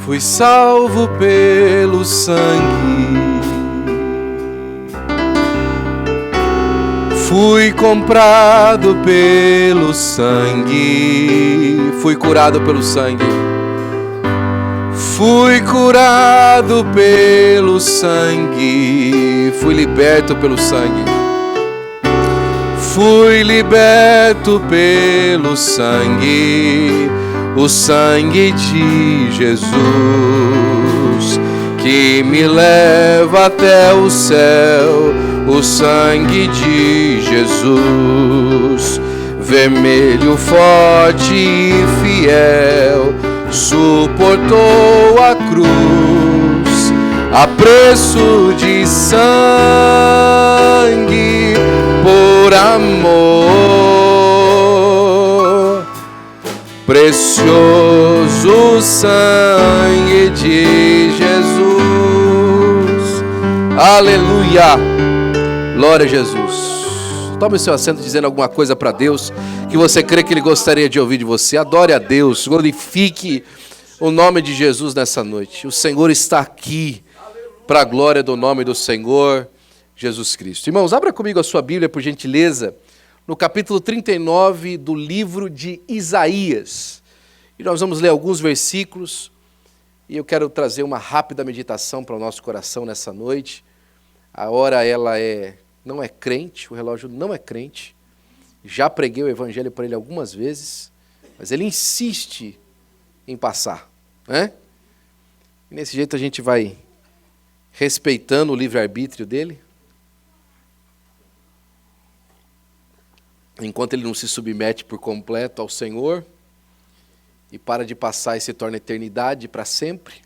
Fui salvo pelo sangue, fui comprado pelo sangue, fui curado pelo sangue, fui curado pelo sangue, fui liberto pelo sangue, fui liberto pelo sangue. O sangue de Jesus, que me leva até o céu. O sangue de Jesus, vermelho, forte e fiel, suportou a cruz a preço de sangue, por amor. Precioso sangue de Jesus. Aleluia. Glória a Jesus. Tome seu assento dizendo alguma coisa para Deus que você crê que Ele gostaria de ouvir de você. Adore a Deus, glorifique o nome de Jesus nessa noite. O Senhor está aqui para a glória do nome do Senhor Jesus Cristo. Irmãos, abra comigo a sua Bíblia, por gentileza, no capítulo 39 do livro de Isaías. E nós vamos ler alguns versículos e eu quero trazer uma rápida meditação para o nosso coração nessa noite. A hora não é crente, o relógio não é crente. Já preguei o evangelho para ele algumas vezes, mas ele insiste em passar, né? E nesse jeito a gente vai respeitando o livre-arbítrio dele, enquanto ele não se submete por completo ao Senhor e para de passar e se torna eternidade para sempre,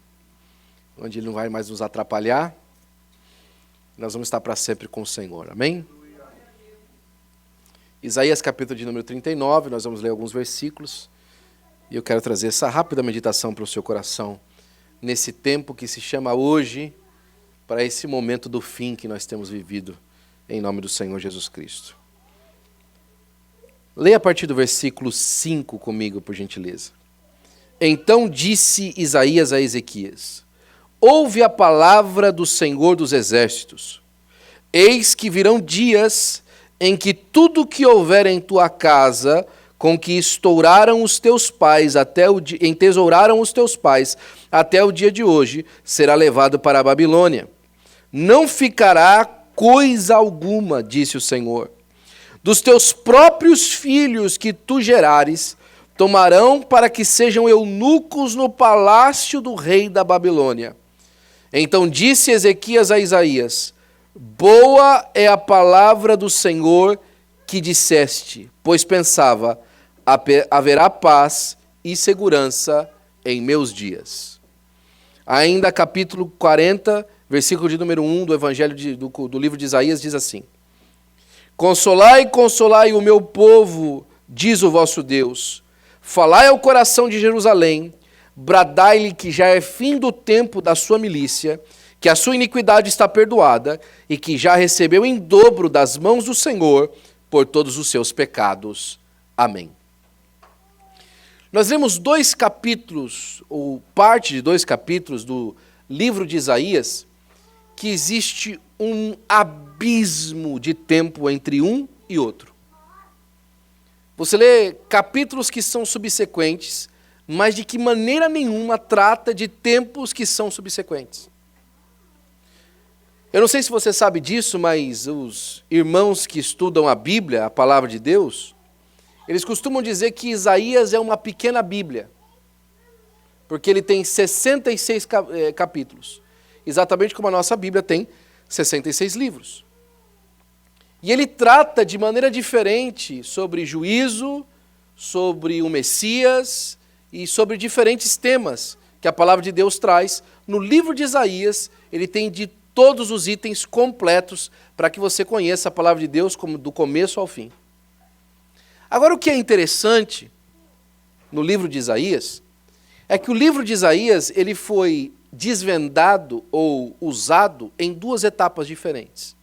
onde ele não vai mais nos atrapalhar. Nós vamos estar para sempre com o Senhor, amém? Isaías capítulo de número 39, nós vamos ler alguns versículos, e eu quero trazer essa rápida meditação para o seu coração, nesse tempo que se chama hoje, para esse momento do fim que nós temos vivido, em nome do Senhor Jesus Cristo. Leia a partir do versículo 5 comigo, por gentileza. Então disse Isaías a Ezequias: ouve a palavra do Senhor dos Exércitos. Eis que virão dias em que tudo que houver em tua casa, com que entesouraram os teus pais até o dia de hoje, será levado para a Babilônia. Não ficará coisa alguma, disse o Senhor. Dos teus próprios filhos que tu gerares, tomarão para que sejam eunucos no palácio do rei da Babilônia. Então disse Ezequias a Isaías: boa é a palavra do Senhor que disseste, pois pensava, haverá paz e segurança em meus dias. Ainda capítulo 40, versículo de número 1 do evangelho do livro de Isaías diz assim: consolai, consolai o meu povo, diz o vosso Deus. Falai ao coração de Jerusalém, bradai-lhe que já é fim do tempo da sua milícia, que a sua iniquidade está perdoada e que já recebeu em dobro das mãos do Senhor por todos os seus pecados. Amém. Nós lemos 2 capítulos, ou parte de 2 capítulos do livro de Isaías, que existe um abismo de tempo entre um e outro. Você lê capítulos que são subsequentes, mas de que maneira nenhuma trata de tempos que são subsequentes. Eu não sei se você sabe disso, mas os irmãos que estudam a Bíblia, a palavra de Deus, eles costumam dizer que Isaías é uma pequena Bíblia, porque ele tem 66 capítulos, exatamente como a nossa Bíblia tem 66 livros. E ele trata de maneira diferente sobre juízo, sobre o Messias e sobre diferentes temas que a palavra de Deus traz. No livro de Isaías, ele tem de todos os itens completos para que você conheça a palavra de Deus do começo ao fim. Agora, o que é interessante no livro de Isaías é que o livro de Isaías ele foi desvendado ou usado em 2 etapas diferentes.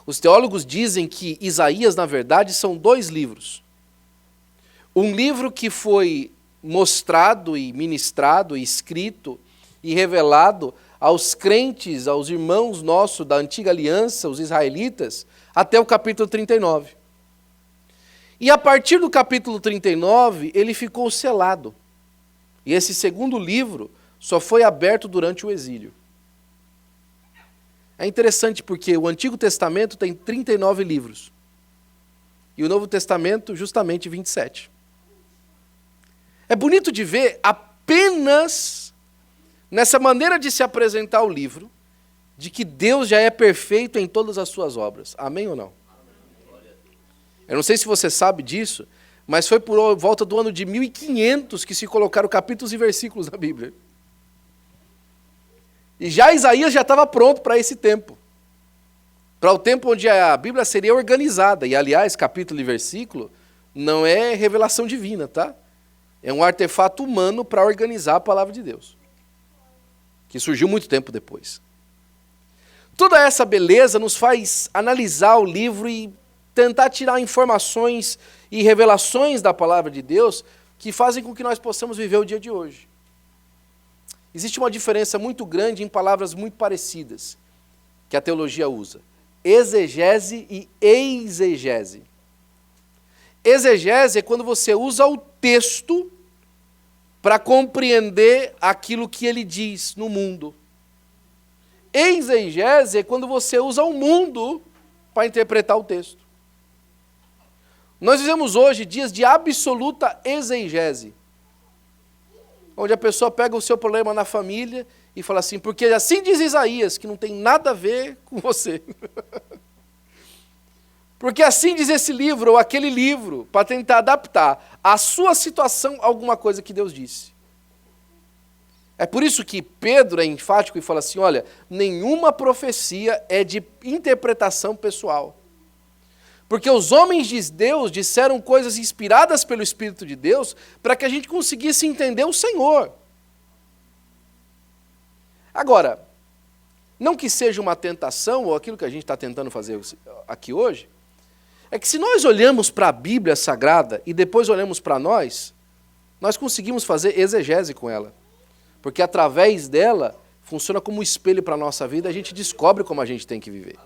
Os teólogos dizem que Isaías, na verdade, são 2 livros. Um livro que foi mostrado e ministrado e escrito e revelado aos crentes, aos irmãos nossos da antiga aliança, os israelitas, até o capítulo 39. E a partir do capítulo 39, ele ficou selado. E esse segundo livro só foi aberto durante o exílio. É interessante porque o Antigo Testamento tem 39 livros. E o Novo Testamento, justamente 27. É bonito de ver apenas nessa maneira de se apresentar o livro, de que Deus já é perfeito em todas as suas obras. Amém ou não? Eu não sei se você sabe disso, mas foi por volta do ano de 1500 que se colocaram capítulos e versículos na Bíblia. E já Isaías já estava pronto para esse tempo. Para o tempo onde a Bíblia seria organizada. E, aliás, capítulo e versículo não é revelação divina, tá? É um artefato humano para organizar a palavra de Deus, que surgiu muito tempo depois. Toda essa beleza nos faz analisar o livro e tentar tirar informações e revelações da palavra de Deus que fazem com que nós possamos viver o dia de hoje. Existe uma diferença muito grande em palavras muito parecidas que a teologia usa: exegese e eisegese. Exegese é quando você usa o texto para compreender aquilo que ele diz no mundo. Exegese é quando você usa o mundo para interpretar o texto. Nós vivemos hoje dias de absoluta exegese, onde a pessoa pega o seu problema na família e fala assim, porque assim diz Isaías, que não tem nada a ver com você. Porque assim diz esse livro ou aquele livro, para tentar adaptar a sua situação a alguma coisa que Deus disse. É por isso que Pedro é enfático e fala assim, olha, nenhuma profecia é de interpretação pessoal. Porque os homens de Deus disseram coisas inspiradas pelo Espírito de Deus para que a gente conseguisse entender o Senhor. Agora, não que seja uma tentação, ou aquilo que a gente está tentando fazer aqui hoje, é que se nós olhamos para a Bíblia Sagrada e depois olhamos para nós conseguimos fazer exegese com ela. Porque através dela, funciona como um espelho para a nossa vida, a gente descobre como a gente tem que viver.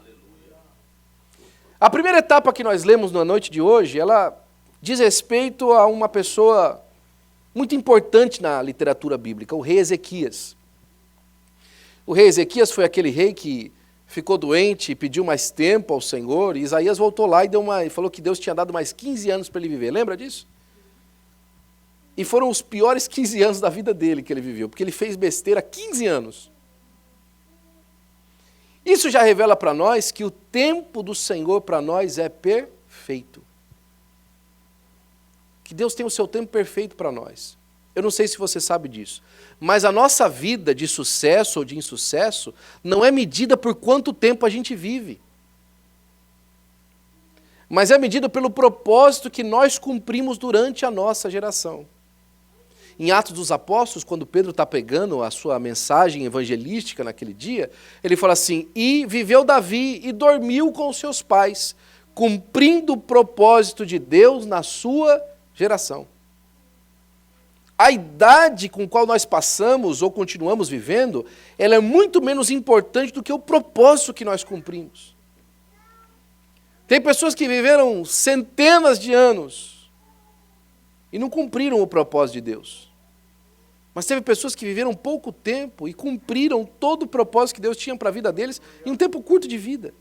A primeira etapa que nós lemos na noite de hoje, ela diz respeito a uma pessoa muito importante na literatura bíblica, o rei Ezequias. O rei Ezequias foi aquele rei que ficou doente e pediu mais tempo ao Senhor, e Isaías voltou lá e falou que Deus tinha dado mais 15 anos para ele viver. Lembra disso? E foram os piores 15 anos da vida dele que ele viveu, porque ele fez besteira há 15 anos. Isso já revela para nós que o tempo do Senhor para nós é perfeito. Que Deus tem o seu tempo perfeito para nós. Eu não sei se você sabe disso, mas a nossa vida de sucesso ou de insucesso não é medida por quanto tempo a gente vive, mas é medida pelo propósito que nós cumprimos durante a nossa geração. Em Atos dos Apóstolos, quando Pedro está pegando a sua mensagem evangelística naquele dia, ele fala assim, e viveu Davi e dormiu com os seus pais, cumprindo o propósito de Deus na sua geração. A idade com a qual nós passamos ou continuamos vivendo, ela é muito menos importante do que o propósito que nós cumprimos. Tem pessoas que viveram centenas de anos e não cumpriram o propósito de Deus. Mas teve pessoas que viveram pouco tempo e cumpriram todo o propósito que Deus tinha para a vida deles em um tempo curto de vida.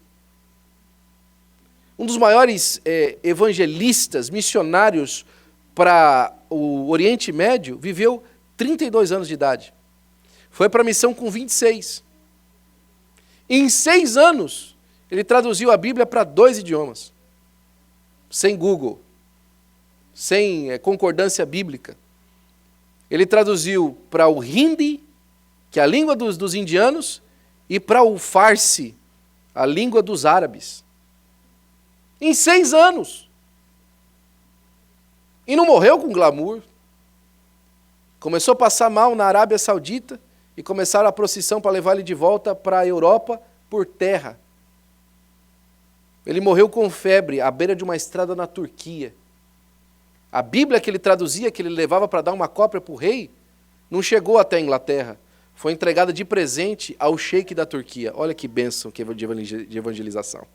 Um dos maiores evangelistas, missionários para o Oriente Médio, viveu 32 anos de idade. Foi para a missão com 26. Em 6 anos, ele traduziu a Bíblia para 2 idiomas. Sem Google. Sem concordância bíblica. Ele traduziu para o Hindi, que é a língua dos indianos, e para o Farsi, a língua dos árabes. Em 6 anos. E não morreu com glamour. Começou a passar mal na Arábia Saudita e começaram a procissão para levar ele de volta para a Europa por terra. Ele morreu com febre à beira de uma estrada na Turquia. A Bíblia que ele traduzia, que ele levava para dar uma cópia para o rei, não chegou até a Inglaterra. Foi entregada de presente ao sheik da Turquia. Olha que bênção de evangelização.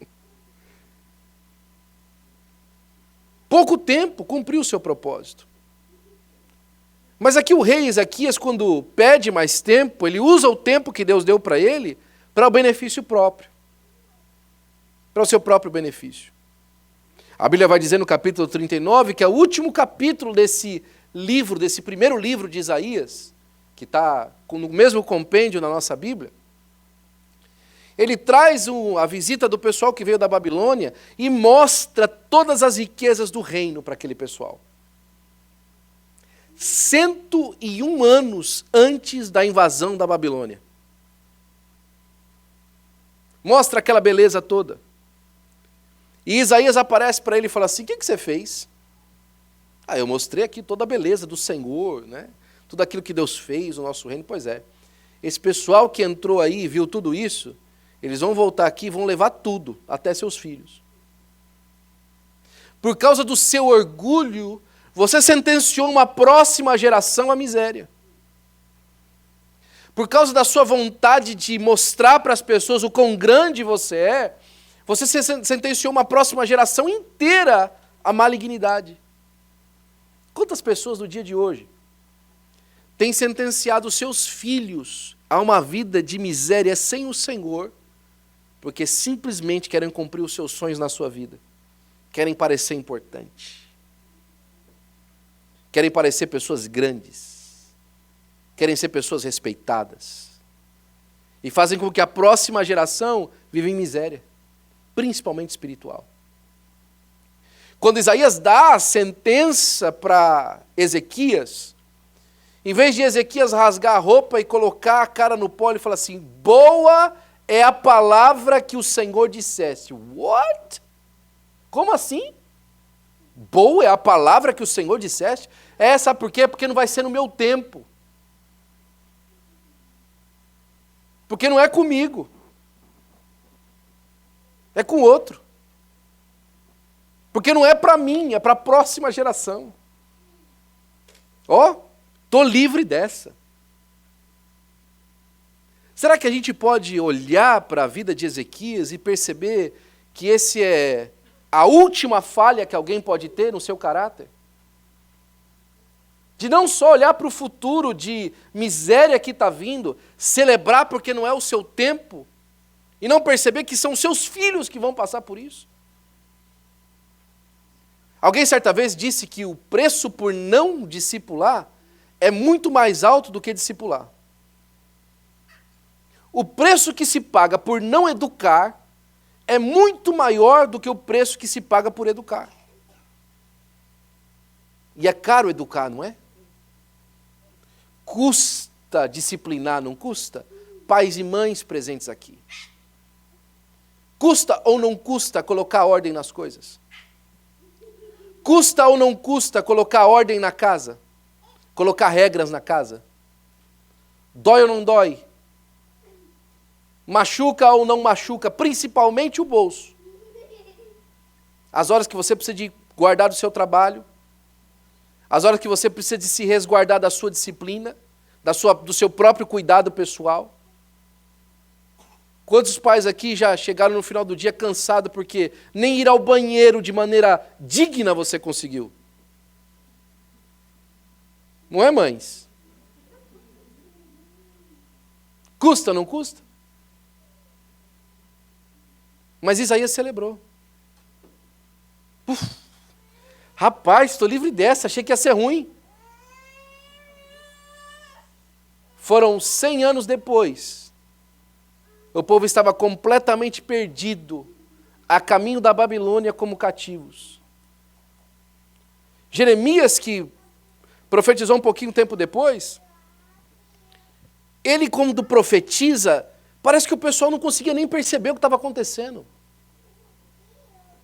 Pouco tempo cumpriu o seu propósito. Mas aqui o rei Ezequias, quando pede mais tempo, ele usa o tempo que Deus deu para ele para o benefício próprio. Para o seu próprio benefício. A Bíblia vai dizer no capítulo 39, que é o último capítulo desse livro, desse primeiro livro de Isaías, que está no mesmo compêndio na nossa Bíblia. Ele traz a visita do pessoal que veio da Babilônia e mostra todas as riquezas do reino para aquele pessoal. 101 anos antes da invasão da Babilônia. Mostra aquela beleza toda. E Isaías aparece para ele e fala assim, o que você fez? Eu mostrei aqui toda a beleza do Senhor, né? Tudo aquilo que Deus fez no nosso reino. Pois é, esse pessoal que entrou aí e viu tudo isso, eles vão voltar aqui e vão levar tudo, até seus filhos. Por causa do seu orgulho, você sentenciou uma próxima geração à miséria. Por causa da sua vontade de mostrar para as pessoas o quão grande você é, você sentenciou uma próxima geração inteira à malignidade. Quantas pessoas no dia de hoje têm sentenciado seus filhos a uma vida de miséria sem o Senhor, porque simplesmente querem cumprir os seus sonhos na sua vida, querem parecer importante, querem parecer pessoas grandes, querem ser pessoas respeitadas, e fazem com que a próxima geração viva em miséria, principalmente espiritual. Quando Isaías dá a sentença para Ezequias, em vez de Ezequias rasgar a roupa e colocar a cara no pó, ele fala assim, boa é a palavra que o Senhor disseste. What? Como assim? Boa é a palavra que o Senhor disseste? Sabe por quê? Porque não vai ser no meu tempo. Porque não é comigo. É com outro. Porque não é para mim, é para a próxima geração. Estou livre dessa. Será que a gente pode olhar para a vida de Ezequias e perceber que esse é a última falha que alguém pode ter no seu caráter? De não só olhar para o futuro de miséria que está vindo, celebrar porque não é o seu tempo, e não perceber que são seus filhos que vão passar por isso? Alguém certa vez disse que o preço por não discipular é muito mais alto do que discipular. O preço que se paga por não educar é muito maior do que o preço que se paga por educar. E é caro educar, não é? Custa disciplinar, não custa? Pais e mães presentes aqui. Custa ou não custa colocar ordem nas coisas? Custa ou não custa colocar ordem na casa? Colocar regras na casa? Dói ou não dói? Machuca ou não machuca? Principalmente o bolso. As horas que você precisa de guardar do seu trabalho, as horas que você precisa de se resguardar da sua disciplina, do seu próprio cuidado pessoal. Quantos pais aqui já chegaram no final do dia cansados porque nem ir ao banheiro de maneira digna você conseguiu? Não é, mães? Custa ou não custa? Mas Isaías celebrou. Rapaz, estou livre dessa, achei que ia ser ruim. Foram 100 anos depois. O povo estava completamente perdido, a caminho da Babilônia como cativos. Jeremias, que profetizou um pouquinho tempo depois, ele quando profetiza, parece que o pessoal não conseguia nem perceber o que estava acontecendo.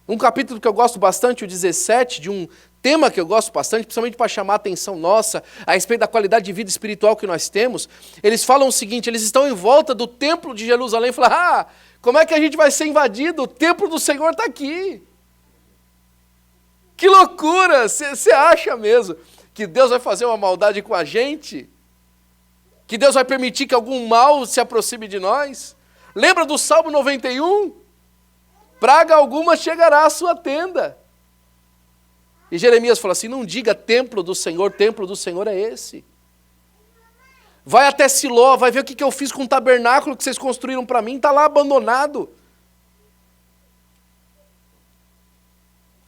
Um capítulo que eu gosto bastante, o 17, de um tema que eu gosto bastante, principalmente para chamar a atenção nossa, a respeito da qualidade de vida espiritual que nós temos, eles falam o seguinte, eles estão em volta do templo de Jerusalém e falam, como é que a gente vai ser invadido? O templo do Senhor está aqui. Que loucura! Você acha mesmo que Deus vai fazer uma maldade com a gente? Que Deus vai permitir que algum mal se aproxime de nós? Lembra do Salmo 91? Praga alguma chegará à sua tenda. E Jeremias fala assim, não diga templo do Senhor é esse. Vai até Siló, vai ver o que eu fiz com o tabernáculo que vocês construíram para mim, está lá abandonado.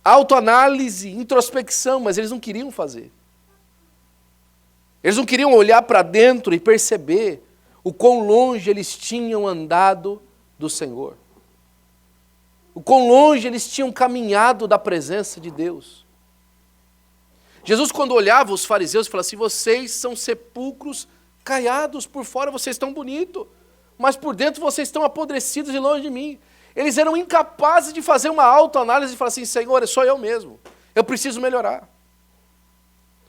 Autoanálise, introspecção, mas eles não queriam fazer. Eles não queriam olhar para dentro e perceber o quão longe eles tinham andado do Senhor. O quão longe eles tinham caminhado da presença de Deus. Jesus, quando olhava os fariseus, falava assim, vocês são sepulcros caiados, por fora vocês estão bonitos, mas por dentro vocês estão apodrecidos e longe de mim. Eles eram incapazes de fazer uma autoanálise e falar assim, Senhor, sou eu mesmo, eu preciso melhorar.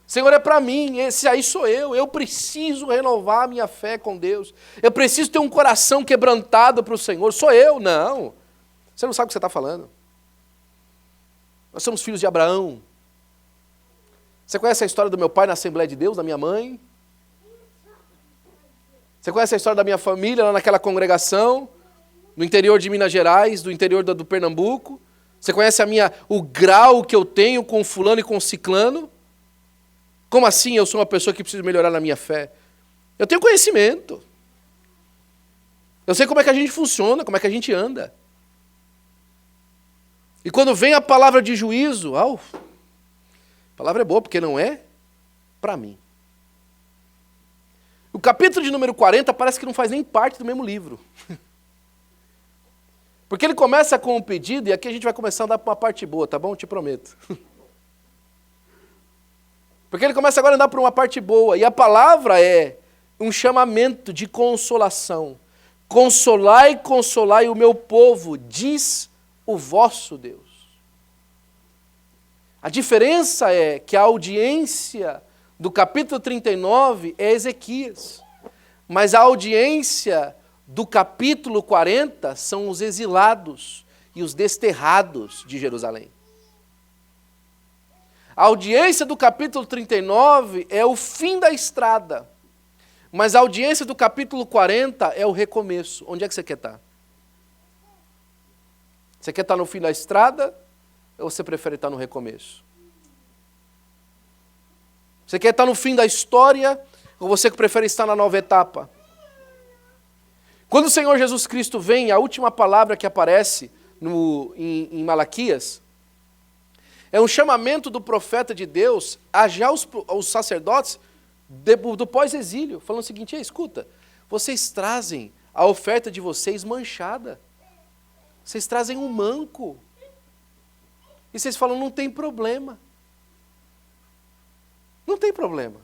Senhor, é para mim, esse aí sou eu preciso renovar a minha fé com Deus, eu preciso ter um coração quebrantado para o Senhor, sou eu? Não, você não sabe o que você está falando. Nós somos filhos de Abraão. Você conhece a história do meu pai na Assembleia de Deus, da minha mãe? Você conhece a história da minha família lá naquela congregação, no interior de Minas Gerais, do interior do Pernambuco? Você conhece o grau que eu tenho com fulano e com ciclano? Como assim eu sou uma pessoa que precisa melhorar na minha fé? Eu tenho conhecimento. Eu sei como é que a gente funciona, como é que a gente anda. E quando vem a palavra de juízo, a palavra é boa porque não é para mim. O capítulo de número 40 parece que não faz nem parte do mesmo livro. Porque ele começa com um pedido, e aqui a gente vai começar a andar para uma parte boa, tá bom? Eu te prometo. Porque ele começa agora a andar para uma parte boa, e a palavra é um chamamento de consolação. Consolai, consolai o meu povo, diz o vosso Deus. A diferença é que a audiência do capítulo 39 é Ezequias, mas a audiência do capítulo 40 são os exilados e os desterrados de Jerusalém. A audiência do capítulo 39 é o fim da estrada, mas a audiência do capítulo 40 é o recomeço. Onde é que você quer estar? Você quer estar no fim da estrada ou você prefere estar no recomeço? Você quer estar no fim da história ou você prefere estar na nova etapa? Quando o Senhor Jesus Cristo vem, a última palavra que aparece em Malaquias é um chamamento do profeta de Deus a já os sacerdotes do pós-exílio, falando o seguinte, escuta, vocês trazem a oferta de vocês manchada, vocês trazem um manco, e vocês falam, não tem problema. Não tem problema.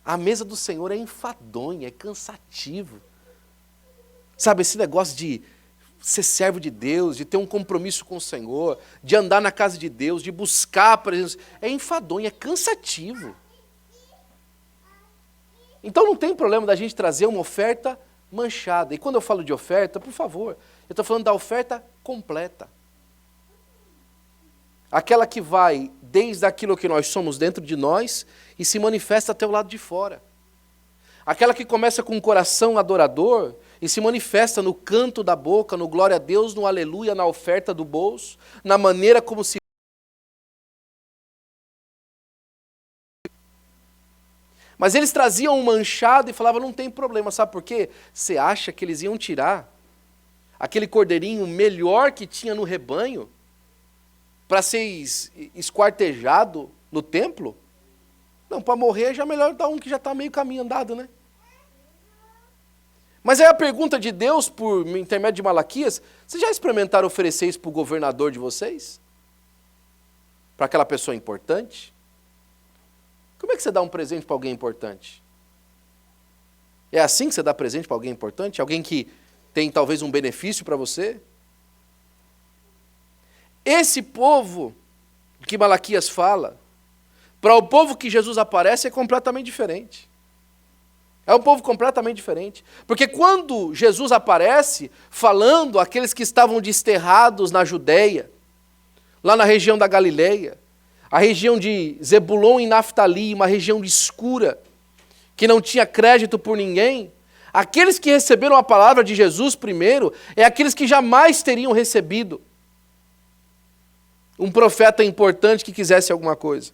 A mesa do Senhor é enfadonha, é cansativo. Sabe, esse negócio de ser servo de Deus, de ter um compromisso com o Senhor, de andar na casa de Deus, de buscar a presença, é enfadonho, é cansativo. Então não tem problema da gente trazer uma oferta manchada. E quando eu falo de oferta, por favor, eu estou falando da oferta completa. Aquela que vai desde aquilo que nós somos dentro de nós e se manifesta até o lado de fora. Aquela que começa com um coração adorador e se manifesta no canto da boca, no glória a Deus, no aleluia, na oferta do bolso, na maneira como se... Mas eles traziam um manchado e falavam, não tem problema, sabe por quê? Você acha que eles iam tirar aquele cordeirinho melhor que tinha no rebanho para ser esquartejado no templo? Não, para morrer já é melhor dar um que já está meio caminho andado, né? Mas aí a pergunta de Deus, por intermédio de Malaquias, vocês já experimentaram oferecer isso para o governador de vocês? Para aquela pessoa importante? Como é que você dá um presente para alguém importante? É assim que você dá presente para alguém importante? Alguém que tem talvez um benefício para você? Esse povo que Malaquias fala, para o povo que Jesus aparece, é completamente diferente. É um povo completamente diferente. Porque quando Jesus aparece, falando àqueles que estavam desterrados na Judéia, lá na região da Galileia, a região de Zebulon e Naftali, uma região escura, que não tinha crédito por ninguém, aqueles que receberam a palavra de Jesus primeiro, é aqueles que jamais teriam recebido um profeta importante que quisesse alguma coisa.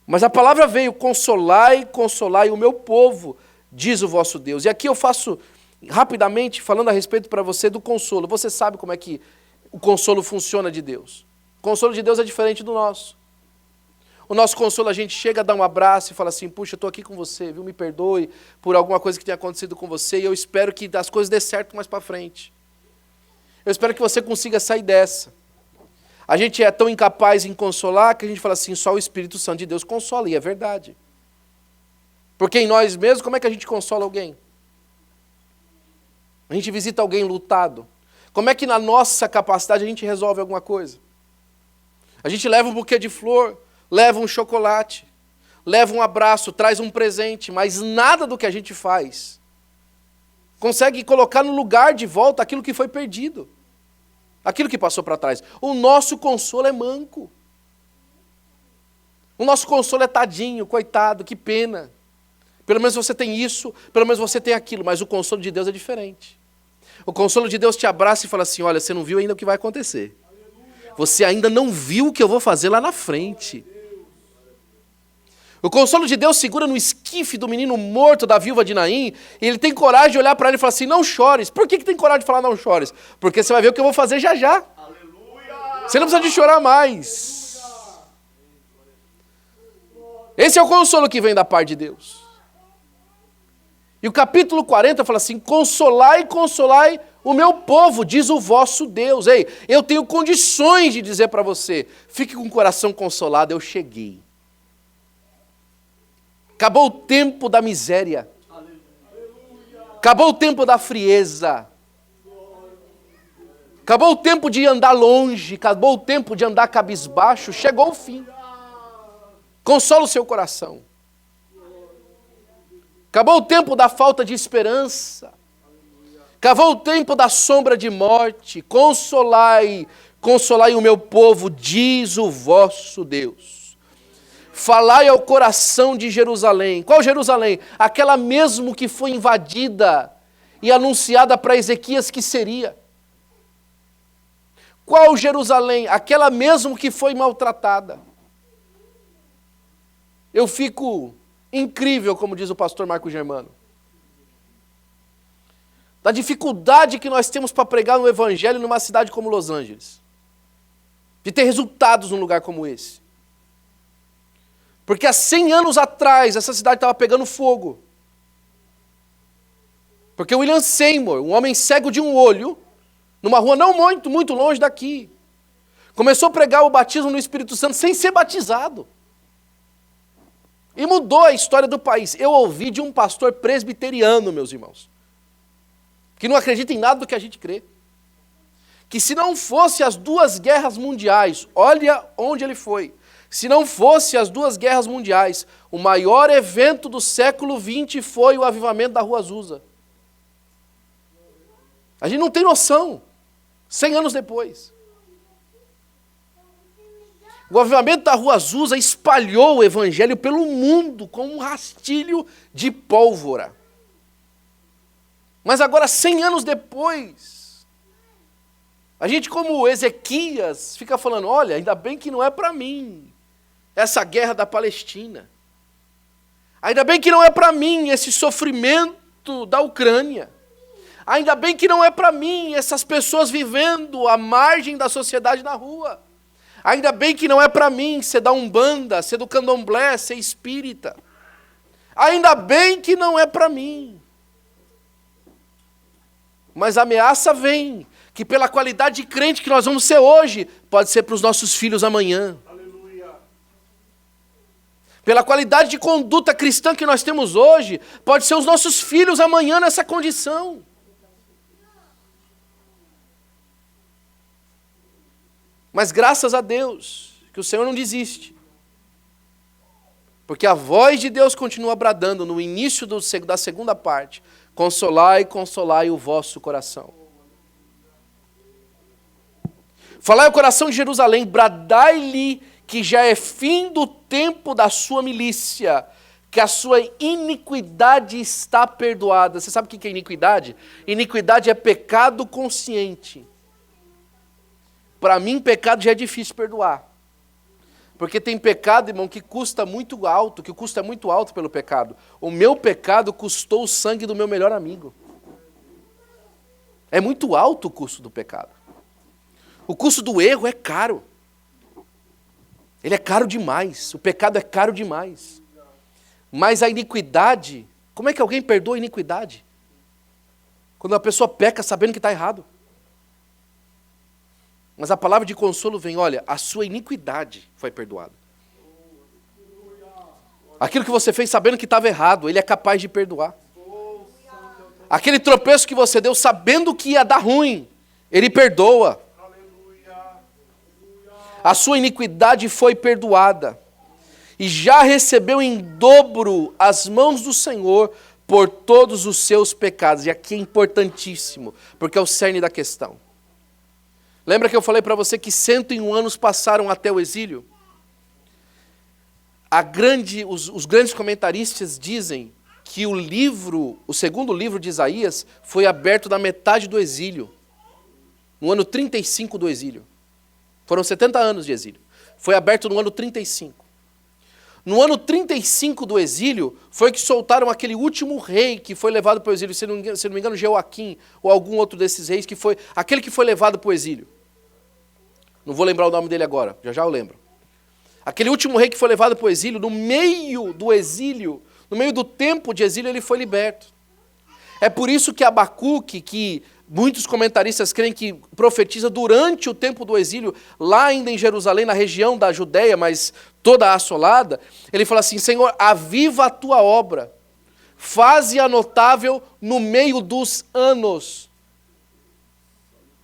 Mas a palavra veio, consolai, consolai o meu povo, diz o vosso Deus. E aqui eu faço, rapidamente, falando a respeito para você do consolo. Você sabe como é que o consolo funciona de Deus. O consolo de Deus é diferente do nosso. O nosso consolo, a gente chega, dá um abraço e fala assim, puxa, eu estou aqui com você, viu? Me perdoe por alguma coisa que tenha acontecido com você e eu espero que as coisas dê certo mais para frente. Eu espero que você consiga sair dessa. A gente é tão incapaz em consolar que a gente fala assim, só o Espírito Santo de Deus consola, e é verdade. Porque em nós mesmos, como é que a gente consola alguém? A gente visita alguém lutado. Como é que na nossa capacidade a gente resolve alguma coisa? A gente leva um buquê de flor, leva um chocolate, leva um abraço, traz um presente, mas nada do que a gente faz consegue colocar no lugar de volta aquilo que foi perdido, aquilo que passou para trás. O nosso consolo é manco. O nosso consolo é tadinho, coitado, que pena. Pelo menos você tem isso, pelo menos você tem aquilo, mas o consolo de Deus é diferente. O consolo de Deus te abraça e fala assim, olha, você não viu ainda o que vai acontecer. Você ainda não viu o que eu vou fazer lá na frente. O consolo de Deus segura no esquife do menino morto da viúva de Naim, e ele tem coragem de olhar para ele e falar assim, não chores. Por que tem coragem de falar não chores? Porque você vai ver o que eu vou fazer já já. Você não precisa de chorar mais. Esse é o consolo que vem da parte de Deus. E o capítulo 40 fala assim, consolai, consolai o meu povo, diz o vosso Deus. Ei, eu tenho condições de dizer para você, fique com o coração consolado, eu cheguei. Acabou o tempo da miséria. Acabou o tempo da frieza. Acabou o tempo de andar longe. Acabou o tempo de andar cabisbaixo. Chegou o fim. Consola o seu coração. Acabou o tempo da falta de esperança. Acabou o tempo da sombra de morte. Consolai, consolai o meu povo, diz o vosso Deus. Falai ao coração de Jerusalém. Qual Jerusalém? Aquela mesmo que foi invadida e anunciada para Ezequias que seria. Qual Jerusalém? Aquela mesmo que foi maltratada. Eu fico incrível, como diz o pastor Marco Germano, da dificuldade que nós temos para pregar no evangelho numa cidade como Los Angeles. De ter resultados num lugar como esse. Porque há 100 anos atrás, essa cidade estava pegando fogo. Porque William Seymour, um homem cego de um olho, numa rua não muito longe daqui, começou a pregar o batismo no Espírito Santo sem ser batizado. E mudou a história do país. Eu ouvi de um pastor presbiteriano, meus irmãos, que não acredita em nada do que a gente crê, que se não fosse as 2 guerras mundiais, olha onde ele foi, se não fosse as 2 guerras mundiais, o maior evento do século XX foi o avivamento da Rua Azusa. A gente não tem noção, 100 anos depois. O avivamento da Rua Azusa espalhou o evangelho pelo mundo como um rastilho de pólvora. Mas agora, 100 anos depois, a gente como Ezequias fica falando, olha, ainda bem que não é para mim essa guerra da Palestina. Ainda bem que não é para mim esse sofrimento da Ucrânia. Ainda bem que não é para mim essas pessoas vivendo à margem da sociedade na rua. Ainda bem que não é para mim ser da Umbanda, ser do Candomblé, ser espírita. Ainda bem que não é para mim. Mas a ameaça vem, que pela qualidade de crente que nós vamos ser hoje, pode ser para os nossos filhos amanhã. Pela qualidade de conduta cristã que nós temos hoje, pode ser os nossos filhos amanhã nessa condição. Mas graças a Deus, que o Senhor não desiste. Porque a voz de Deus continua bradando no início da segunda parte. Consolai, consolai o vosso coração. Falai ao coração de Jerusalém, bradai-lhe que já é fim do tempo da sua milícia, que a sua iniquidade está perdoada. Você sabe o que é iniquidade? Iniquidade é pecado consciente. Para mim, pecado já é difícil perdoar. Porque tem pecado, irmão, que custa muito alto, que o custo é muito alto pelo pecado. O meu pecado custou o sangue do meu melhor amigo. É muito alto o custo do pecado. O custo do erro é caro. Ele é caro demais. O pecado é caro demais. Mas a iniquidade, como é que alguém perdoa a iniquidade? Quando a pessoa peca sabendo que está errado. Mas a palavra de consolo vem, olha, a sua iniquidade foi perdoada. Aquilo que você fez sabendo que estava errado, Ele é capaz de perdoar. Aquele tropeço que você deu sabendo que ia dar ruim, Ele perdoa. A sua iniquidade foi perdoada. E já recebeu em dobro as mãos do Senhor por todos os seus pecados. E aqui é importantíssimo, porque é o cerne da questão. Lembra que eu falei para você que 101 anos passaram até o exílio? Os grandes comentaristas dizem que o segundo livro de Isaías foi aberto na metade do exílio, no ano 35 do exílio. Foram 70 anos de exílio. Foi aberto no ano 35. No ano 35 do exílio, foi que soltaram aquele último rei que foi levado para o exílio, se não me engano, Jeoaquim, ou algum outro desses reis, aquele que foi levado para o exílio. Não vou lembrar o nome dele agora, já eu lembro. Aquele último rei que foi levado para o exílio, no meio do exílio, no meio do tempo de exílio, ele foi liberto. É por isso que Abacuque, que muitos comentaristas creem que profetiza durante o tempo do exílio, lá ainda em Jerusalém, na região da Judéia, mas toda assolada, ele fala assim, Senhor, aviva a tua obra, faze-a notável no meio dos anos.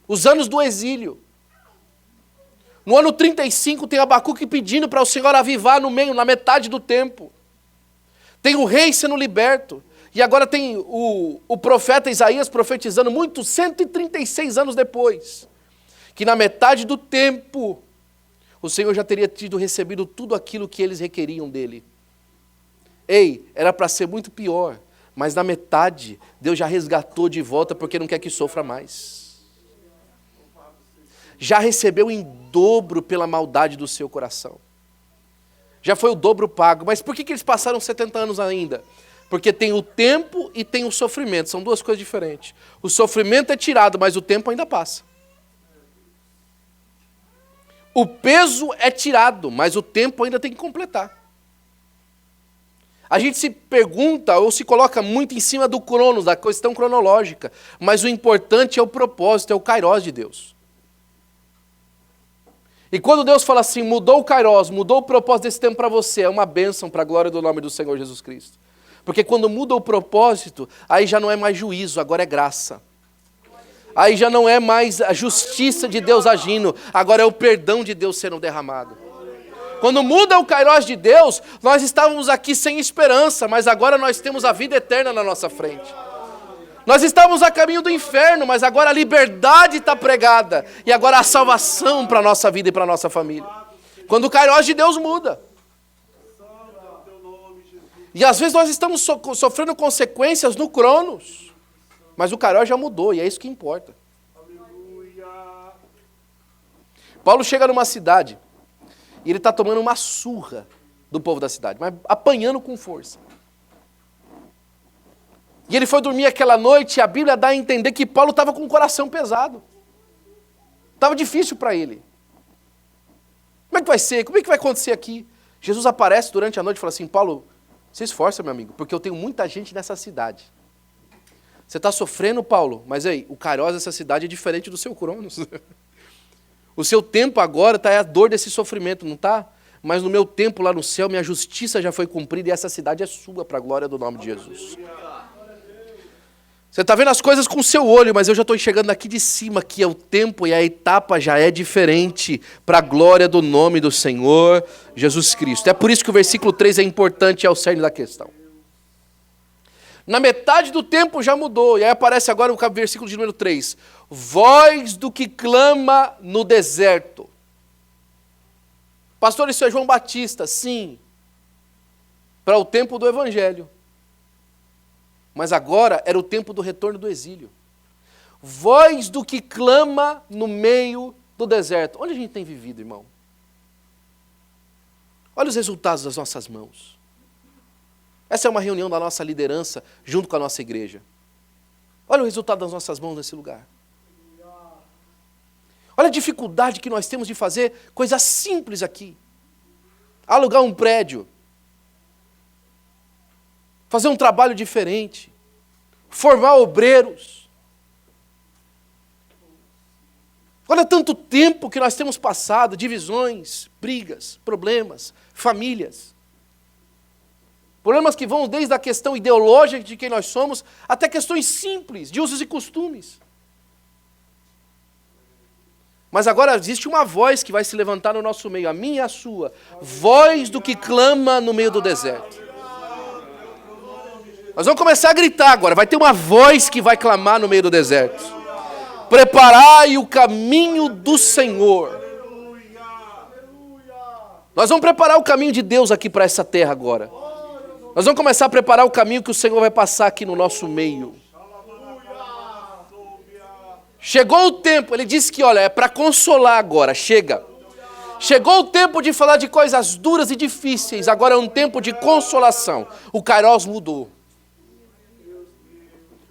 Os anos do exílio. No ano 35 tem Abacuque pedindo para o Senhor avivar no meio, na metade do tempo. Tem o rei sendo liberto. E agora tem o profeta Isaías profetizando 136 anos depois, que na metade do tempo, o Senhor já teria recebido tudo aquilo que eles requeriam dele. Ei, era para ser muito pior, mas na metade, Deus já resgatou de volta porque não quer que sofra mais. Já recebeu em dobro pela maldade do seu coração. Já foi o dobro pago. Mas por que eles passaram 70 anos ainda? Porque tem o tempo e tem o sofrimento. São duas coisas diferentes. O sofrimento é tirado, mas o tempo ainda passa. O peso é tirado, mas o tempo ainda tem que completar. A gente se pergunta ou se coloca muito em cima do cronos, da questão cronológica. Mas o importante é o propósito, é o kairos de Deus. E quando Deus fala assim, mudou o kairos, mudou o propósito desse tempo para você, é uma bênção para a glória do nome do Senhor Jesus Cristo. Porque quando muda o propósito, aí já não é mais juízo, agora é graça. Aí já não é mais a justiça de Deus agindo, agora é o perdão de Deus sendo derramado. Quando muda o kairos de Deus, nós estávamos aqui sem esperança, mas agora nós temos a vida eterna na nossa frente. Nós estávamos a caminho do inferno, mas agora a liberdade está pregada. E agora a salvação para a nossa vida e para a nossa família. Quando o kairos de Deus muda. E às vezes nós estamos sofrendo consequências no cronos. Mas o kairos já mudou e é isso que importa. Paulo chega numa cidade e ele está tomando uma surra do povo da cidade, mas apanhando com força. E ele foi dormir aquela noite e a Bíblia dá a entender que Paulo estava com o coração pesado. Estava difícil para ele. Como é que vai ser? Como é que vai acontecer aqui? Jesus aparece durante a noite e fala assim, Paulo, se esforça, meu amigo, porque eu tenho muita gente nessa cidade. Você está sofrendo, Paulo, mas aí, o kairos dessa cidade é diferente do seu cronos. O seu tempo agora está a dor desse sofrimento, não está? Mas no meu tempo lá no céu, minha justiça já foi cumprida e essa cidade é sua para a glória do nome de Jesus. Você está vendo as coisas com o seu olho, mas eu já estou enxergando aqui de cima que o tempo e a etapa já é diferente para a glória do nome do Senhor Jesus Cristo. É por isso que o versículo 3 é importante, é o cerne da questão. Na metade do tempo já mudou. E aí aparece agora o versículo de número 3. Voz do que clama no deserto. Pastor, isso é João Batista. Sim. Para o tempo do evangelho. Mas agora era o tempo do retorno do exílio. Voz do que clama no meio do deserto. Onde a gente tem vivido, irmão? Olha os resultados das nossas mãos. Essa é uma reunião da nossa liderança junto com a nossa igreja. Olha o resultado das nossas mãos nesse lugar. Olha a dificuldade que nós temos de fazer coisas simples aqui. Alugar um prédio. Fazer um trabalho diferente. Formar obreiros. Olha tanto tempo que nós temos passado, divisões, brigas, problemas, famílias. Problemas que vão desde a questão ideológica de quem nós somos, até questões simples, de usos e costumes. Mas agora existe uma voz que vai se levantar no nosso meio, a minha e a sua. Voz do que clama no meio do deserto. Nós vamos começar a gritar agora, vai ter uma voz que vai clamar no meio do deserto. Preparai o caminho do Senhor. Nós vamos preparar o caminho de Deus aqui para essa terra agora. Nós vamos começar a preparar o caminho que o Senhor vai passar aqui no nosso meio. Chegou o tempo, ele disse que, olha, é para consolar agora, chega. Chegou o tempo de falar de coisas duras e difíceis, agora é um tempo de consolação. O Kairos mudou.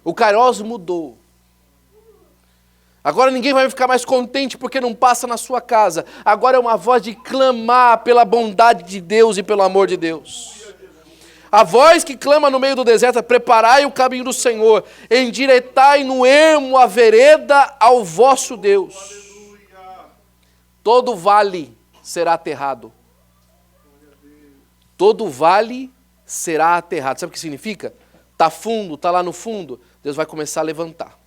O Kairos mudou. Agora ninguém vai ficar mais contente porque não passa na sua casa. Agora é uma voz de clamar pela bondade de Deus e pelo amor de Deus. A voz que clama no meio do deserto é: preparai o caminho do Senhor, endireitai no ermo a vereda ao vosso Deus. Todo vale será aterrado. Todo vale será aterrado. Sabe o que significa? Está fundo, está lá no fundo. Deus vai começar a levantar.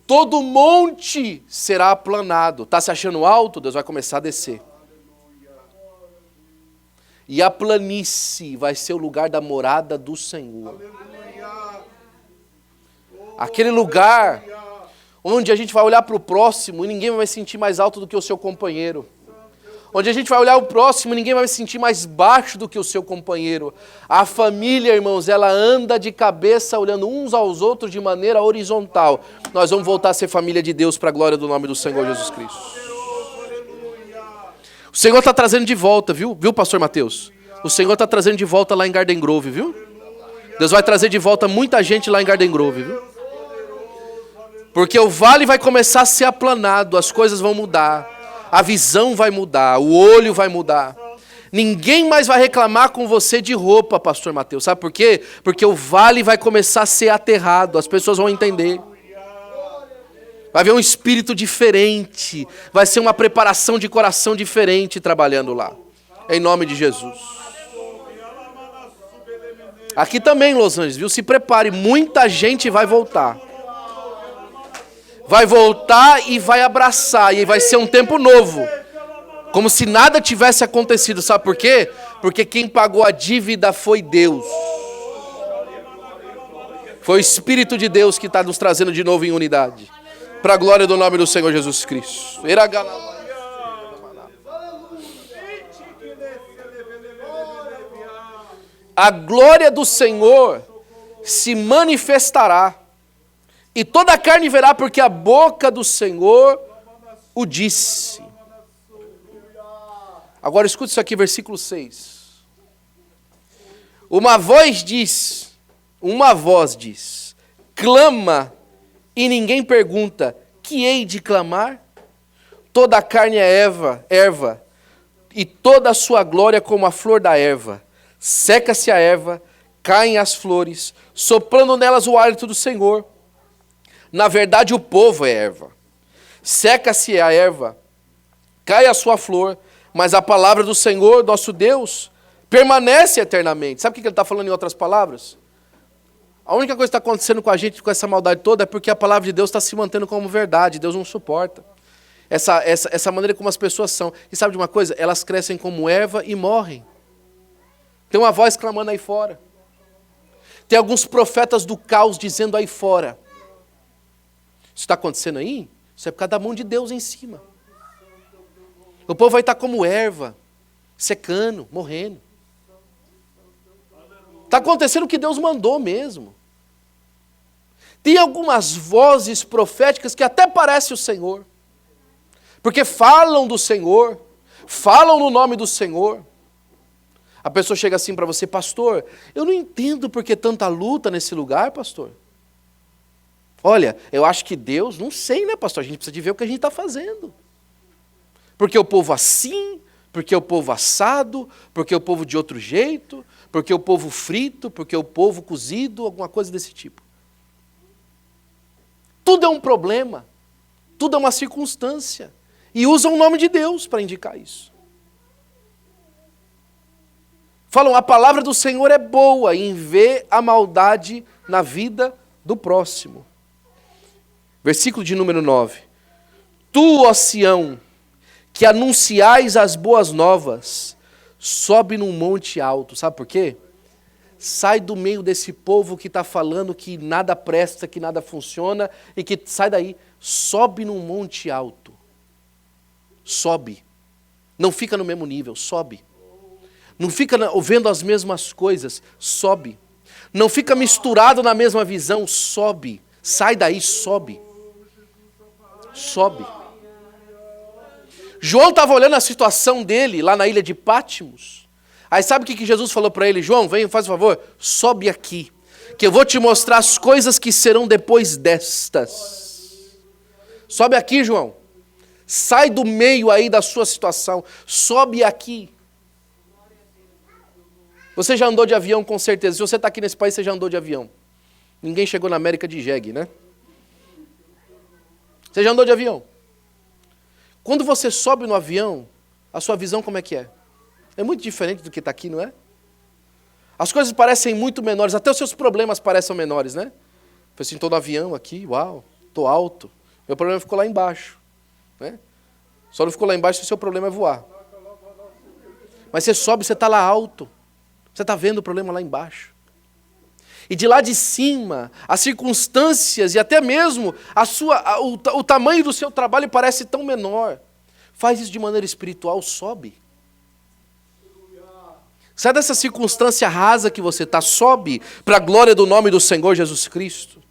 Todo monte será aplanado. Está se achando alto? Deus vai começar a descer. E a planície vai ser o lugar da morada do Senhor. Aquele lugar onde a gente vai olhar para o próximo e ninguém vai se sentir mais alto do que o seu companheiro. Onde a gente vai olhar o próximo e ninguém vai se sentir mais baixo do que o seu companheiro. A família, irmãos, ela anda de cabeça olhando uns aos outros de maneira horizontal. Nós vamos voltar a ser família de Deus para a glória do nome do Senhor Jesus Cristo. O Senhor está trazendo de volta, viu, pastor Mateus? O Senhor está trazendo de volta lá em Garden Grove, viu? Deus vai trazer de volta muita gente lá em Garden Grove, viu? Porque o vale vai começar a ser aplanado, as coisas vão mudar. A visão vai mudar, o olho vai mudar. Ninguém mais vai reclamar com você de roupa, pastor Mateus. Sabe por quê? Porque o vale vai começar a ser aterrado, as pessoas vão entender. Vai haver um espírito diferente, vai ser uma preparação de coração diferente trabalhando lá. Em nome de Jesus. Aqui também, Los Angeles, viu? Se prepare, muita gente vai voltar. Vai voltar e vai abraçar, e vai ser um tempo novo. Como se nada tivesse acontecido, sabe por quê? Porque quem pagou a dívida foi Deus. Foi o Espírito de Deus que está nos trazendo de novo em unidade. Para a glória do nome do Senhor Jesus Cristo. A glória do Senhor se manifestará. E toda a carne verá, porque a boca do Senhor o disse. Agora escute isso aqui, versículo 6. Uma voz diz, clama, e ninguém pergunta, que hei de clamar? Toda a carne é erva, e toda a sua glória como a flor da erva. Seca-se a erva, caem as flores, soprando nelas o hálito do Senhor. Na verdade, o povo é erva. Seca-se a erva, cai a sua flor, mas a palavra do Senhor, nosso Deus, permanece eternamente. Sabe o que ele está falando em outras palavras? A única coisa que está acontecendo com a gente, com essa maldade toda, é porque a palavra de Deus está se mantendo como verdade. Deus não suporta essa maneira como as pessoas são. E sabe de uma coisa? Elas crescem como erva e morrem. Tem uma voz clamando aí fora. Tem alguns profetas do caos dizendo aí fora. Isso está acontecendo aí? Isso é por causa da mão de Deus em cima. O povo vai estar como erva, secando, morrendo. Está acontecendo o que Deus mandou mesmo. Tem algumas vozes proféticas que até parecem o Senhor. Porque falam do Senhor, falam no nome do Senhor. A pessoa chega assim para você, pastor, eu não entendo por que tanta luta nesse lugar, pastor. Olha, eu acho que Deus, não sei, né, pastor? A gente precisa de ver o que a gente está fazendo. Porque o povo assim, porque o povo assado, porque o povo de outro jeito, porque o povo frito, porque o povo cozido, alguma coisa desse tipo. Tudo é um problema, tudo é uma circunstância. E usam o nome de Deus para indicar isso. Falam, a palavra do Senhor é boa em ver a maldade na vida do próximo. Versículo de número 9. Tu, ó Sião, que anunciais as boas novas, sobe num monte alto. Sabe por quê? Sai do meio desse povo que está falando que nada presta, que nada funciona, e que sai daí, sobe num monte alto. Sobe. Não fica no mesmo nível, sobe. Não fica vendo as mesmas coisas, sobe. Não fica misturado na mesma visão, sobe. Sai daí, sobe. Sobe. João estava olhando a situação dele lá na ilha de Pátimos. Aí sabe o que Jesus falou para ele? João, vem, faz um favor, sobe aqui, que eu vou te mostrar as coisas que serão depois destas. Sobe aqui, João. Sai do meio aí da sua situação. Sobe aqui. Você já andou de avião com certeza. Se você está aqui nesse país, você já andou de avião. Ninguém chegou na América de jegue, né? Você já andou de avião. Quando você sobe no avião, a sua visão como é que é? É muito diferente do que está aqui, não é? As coisas parecem muito menores, até os seus problemas parecem menores, né? Foi assim, estou no avião aqui, uau, estou alto. Meu problema ficou lá embaixo. Né? Só não ficou lá embaixo se o seu problema é voar. Mas você sobe, você está lá alto. Você está vendo o problema lá embaixo. E de lá de cima, as circunstâncias e até mesmo o tamanho do seu trabalho parece tão menor. Faz isso de maneira espiritual, sobe. Sai dessa circunstância rasa que você está, sobe para a glória do nome do Senhor Jesus Cristo.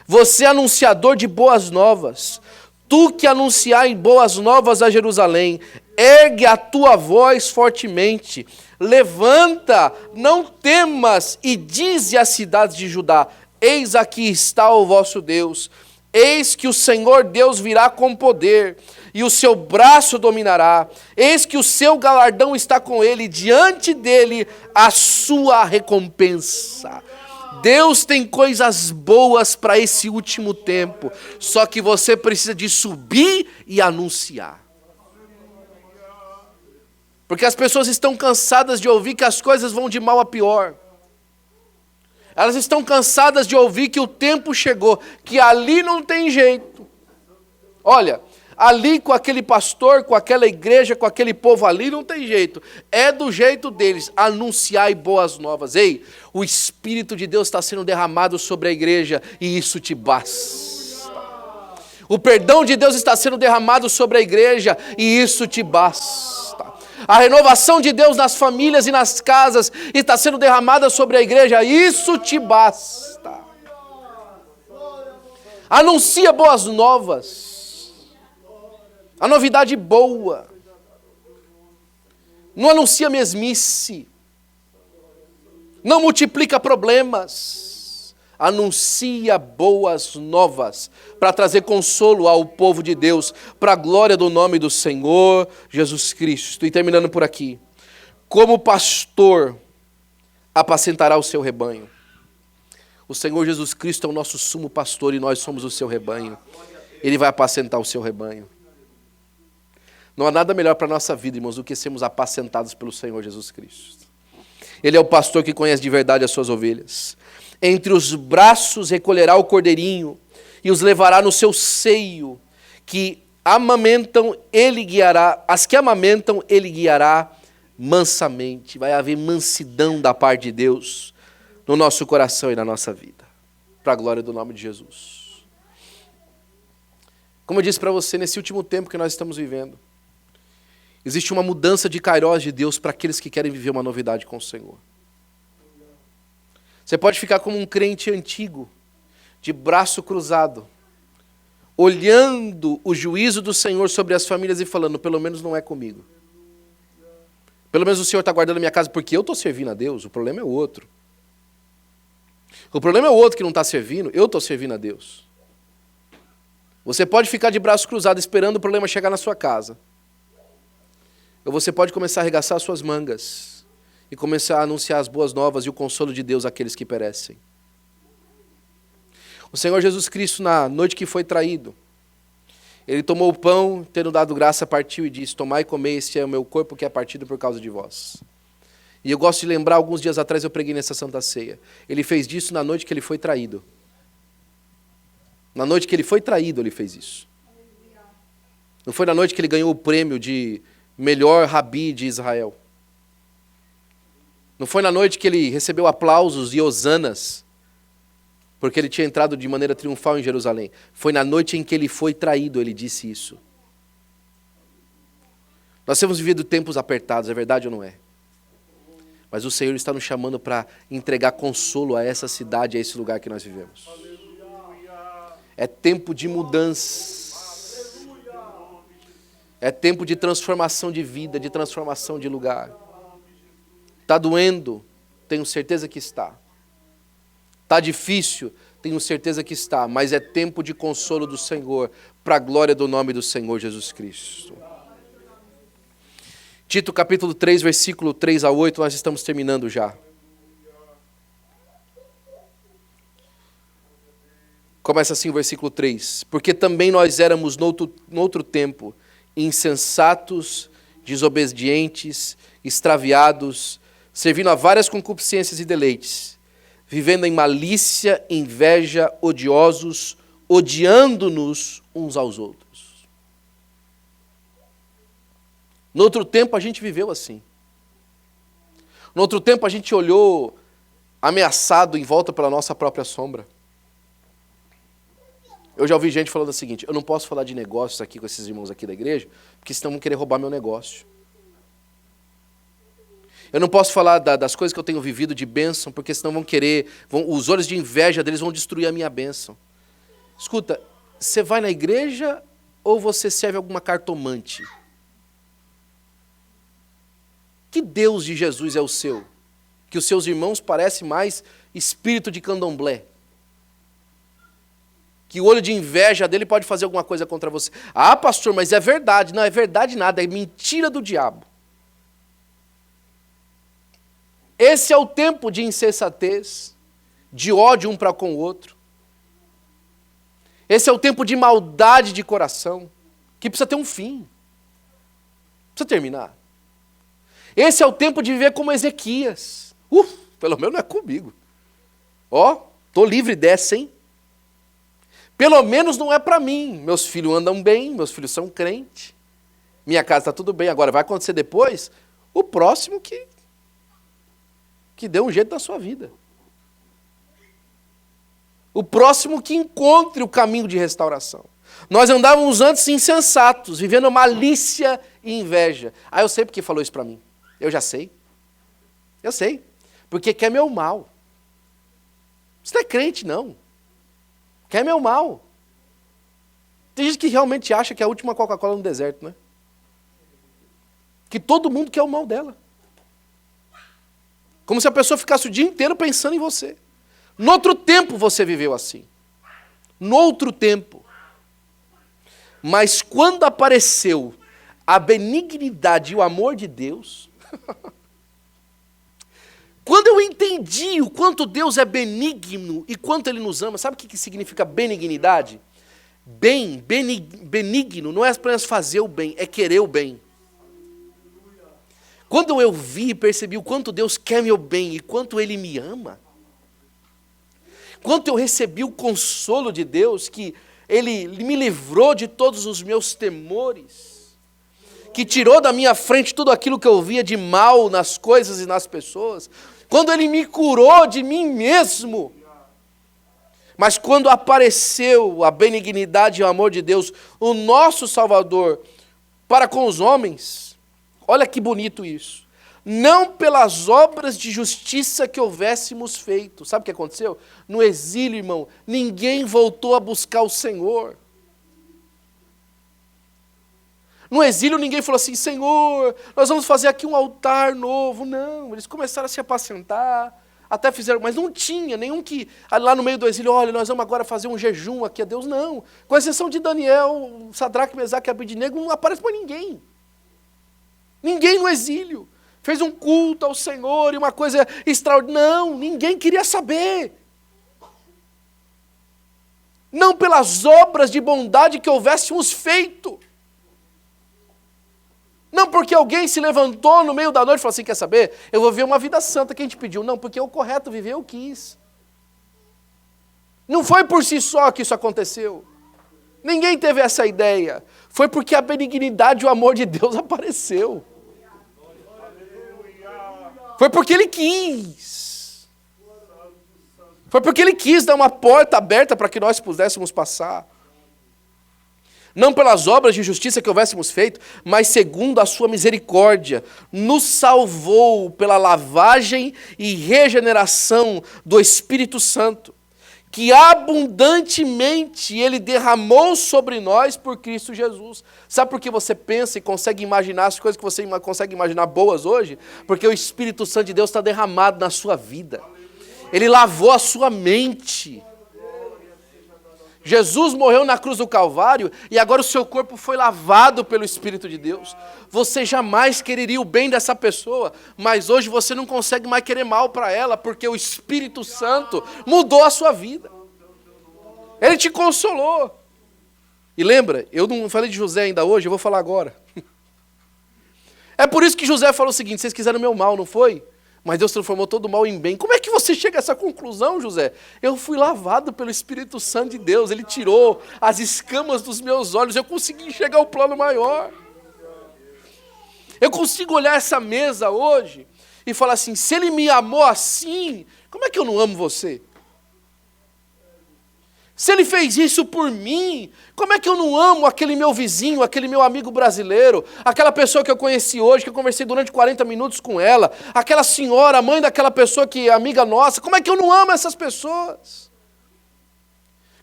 Você é anunciador de boas novas. Tu que anunciar em boas novas a Jerusalém, ergue a tua voz fortemente. Levanta, não temas, e dize às cidades de Judá, eis aqui está o vosso Deus, eis que o Senhor Deus virá com poder, e o seu braço dominará, eis que o seu galardão está com ele, diante dele a sua recompensa. Deus tem coisas boas para esse último tempo, só que você precisa de subir e anunciar. Porque as pessoas estão cansadas de ouvir que as coisas vão de mal a pior. Elas estão cansadas de ouvir que o tempo chegou, que ali não tem jeito. Olha, ali com aquele pastor, com aquela igreja, com aquele povo ali, não tem jeito. É do jeito deles, anunciai boas novas. Ei, o Espírito de Deus está sendo derramado sobre a igreja e isso te basta. O perdão de Deus está sendo derramado sobre a igreja e isso te basta. A renovação de Deus nas famílias e nas casas está sendo derramada sobre a igreja, isso te basta. Anuncia boas novas. A novidade boa. Não anuncia mesmice. Não multiplica problemas. Anuncia boas novas para trazer consolo ao povo de Deus, para a glória do nome do Senhor Jesus Cristo. E terminando por aqui. Como pastor apacentará o seu rebanho. O Senhor Jesus Cristo é o nosso sumo pastor e nós somos o seu rebanho. Ele vai apacentar o seu rebanho. Não há nada melhor para a nossa vida, irmãos, do que sermos apacentados pelo Senhor Jesus Cristo. Ele é o pastor que conhece de verdade as suas ovelhas. Entre os braços recolherá o cordeirinho e os levará no seu seio, que amamentam, ele guiará, as que amamentam, ele guiará mansamente, vai haver mansidão da parte de Deus no nosso coração e na nossa vida, para a glória do nome de Jesus. Como eu disse para você, nesse último tempo que nós estamos vivendo, existe uma mudança de kairós de Deus para aqueles que querem viver uma novidade com o Senhor. Você pode ficar como um crente antigo, de braço cruzado, olhando o juízo do Senhor sobre as famílias e falando, pelo menos não é comigo. Pelo menos o Senhor está guardando a minha casa porque eu estou servindo a Deus, o problema é o outro. O problema é o outro que não está servindo, eu estou servindo a Deus. Você pode ficar de braço cruzado esperando o problema chegar na sua casa. Ou você pode começar a arregaçar as suas mangas e começar a anunciar as boas novas e o consolo de Deus àqueles que perecem. O Senhor Jesus Cristo, na noite que foi traído, Ele tomou o pão, tendo dado graça, partiu e disse, tomai e comei, este é o meu corpo que é partido por causa de vós. E eu gosto de lembrar, alguns dias atrás eu preguei nessa Santa Ceia. Ele fez disso na noite que Ele foi traído. Na noite que Ele foi traído, Ele fez isso. Não foi na noite que Ele ganhou o prêmio de melhor rabi de Israel. Não foi na noite que Ele recebeu aplausos e hosanas, porque Ele tinha entrado de maneira triunfal em Jerusalém. Foi na noite em que Ele foi traído, Ele disse isso. Nós temos vivido tempos apertados, é verdade ou não é? Mas o Senhor está nos chamando para entregar consolo a essa cidade, a esse lugar que nós vivemos. É tempo de mudança. É tempo de transformação de vida, de transformação de lugar. Está doendo? Tenho certeza que está. Está difícil? Tenho certeza que está. Mas é tempo de consolo do Senhor, para a glória do nome do Senhor Jesus Cristo. Tito capítulo 3, versículo 3 a 8, nós estamos terminando já. Começa assim o versículo 3. Porque também nós éramos noutro tempo insensatos, desobedientes, extraviados, servindo a várias concupiscências e deleites, vivendo em malícia, inveja, odiosos, odiando-nos uns aos outros. No outro tempo a gente viveu assim. No outro tempo a gente olhou ameaçado em volta pela nossa própria sombra. Eu já ouvi gente falando o seguinte, eu não posso falar de negócios aqui com esses irmãos aqui da igreja, porque senão vão querer roubar meu negócio. Eu não posso falar das coisas que eu tenho vivido de bênção, porque senão os olhos de inveja deles vão destruir a minha bênção. Escuta, você vai na igreja ou você serve alguma cartomante? Que Deus de Jesus é o seu? Que os seus irmãos parecem mais espírito de candomblé. Que o olho de inveja dele pode fazer alguma coisa contra você. Ah, pastor, mas é verdade. Não é verdade nada, é mentira do diabo. Esse é o tempo de insensatez, de ódio um para com o outro. Esse é o tempo de maldade de coração, que precisa ter um fim. Precisa terminar. Esse é o tempo de viver como Ezequias. Pelo menos não é comigo. Estou livre dessa, hein? Pelo menos não é para mim. Meus filhos andam bem, meus filhos são crentes. Minha casa está tudo bem. Agora vai acontecer depois o próximo que dê um jeito na sua vida. O próximo que encontre o caminho de restauração. Nós andávamos antes insensatos, vivendo malícia e inveja. Eu sei porque falou isso para mim. Eu já sei. Eu sei. Porque quer meu mal. Você não é crente, não. Quer meu mal. Tem gente que realmente acha que é a última Coca-Cola no deserto, né? Que todo mundo quer o mal dela. Como se a pessoa ficasse o dia inteiro pensando em você. No outro tempo você viveu assim. No outro tempo. Mas quando apareceu a benignidade e o amor de Deus, quando eu entendi o quanto Deus é benigno e quanto Ele nos ama, sabe o que significa benignidade? Benigno não é apenas fazer o bem, é querer o bem. Quando eu vi e percebi o quanto Deus quer meu bem e quanto Ele me ama, quanto eu recebi o consolo de Deus, que Ele me livrou de todos os meus temores, que tirou da minha frente tudo aquilo que eu via de mal nas coisas e nas pessoas, quando Ele me curou de mim mesmo. Mas quando apareceu a benignidade e o amor de Deus, o nosso Salvador, para com os homens, olha que bonito isso. Não pelas obras de justiça que houvéssemos feito. Sabe o que aconteceu? No exílio, irmão, ninguém voltou a buscar o Senhor. No exílio ninguém falou assim, Senhor, nós vamos fazer aqui um altar novo. Não, eles começaram a se apacentar, até fizeram, mas não tinha nenhum que, lá no meio do exílio, olha, nós vamos agora fazer um jejum aqui a Deus. Não, com exceção de Daniel, Sadraque, Mesaque e Abednego, não aparece mais ninguém. Ninguém no exílio. Fez um culto ao Senhor e uma coisa extraordinária. Não, ninguém queria saber. Não pelas obras de bondade que houvéssemos feito. Não porque alguém se levantou no meio da noite e falou assim, quer saber? Eu vou viver uma vida santa que a gente pediu. Não, porque é o correto viver, eu quis. Não foi por si só que isso aconteceu. Ninguém teve essa ideia. Foi porque a benignidade e o amor de Deus apareceu. Foi porque Ele quis. Foi porque Ele quis dar uma porta aberta para que nós pudéssemos passar. Não pelas obras de justiça que houvéssemos feito, mas segundo a sua misericórdia, nos salvou pela lavagem e regeneração do Espírito Santo, que abundantemente Ele derramou sobre nós por Cristo Jesus. Sabe por que você pensa e consegue imaginar as coisas que você consegue imaginar boas hoje? Porque o Espírito Santo de Deus está derramado na sua vida. Ele lavou a sua mente. Jesus morreu na cruz do Calvário e agora o seu corpo foi lavado pelo Espírito de Deus. Você jamais quereria o bem dessa pessoa, mas hoje você não consegue mais querer mal para ela, porque o Espírito Santo mudou a sua vida. Ele te consolou. E lembra, eu não falei de José ainda hoje, eu vou falar agora. É por isso que José falou o seguinte, vocês quiseram meu mal, não foi? Mas Deus transformou todo o mal em bem. Como é que você chega a essa conclusão, José? Eu fui lavado pelo Espírito Santo de Deus. Ele tirou as escamas dos meus olhos. Eu consegui enxergar o plano maior. Eu consigo olhar essa mesa hoje e falar assim, se Ele me amou assim, como é que eu não amo você? Se Ele fez isso por mim, como é que eu não amo aquele meu vizinho, aquele meu amigo brasileiro, aquela pessoa que eu conheci hoje, que eu conversei durante 40 minutos com ela, aquela senhora, a mãe daquela pessoa que é amiga nossa, como é que eu não amo essas pessoas?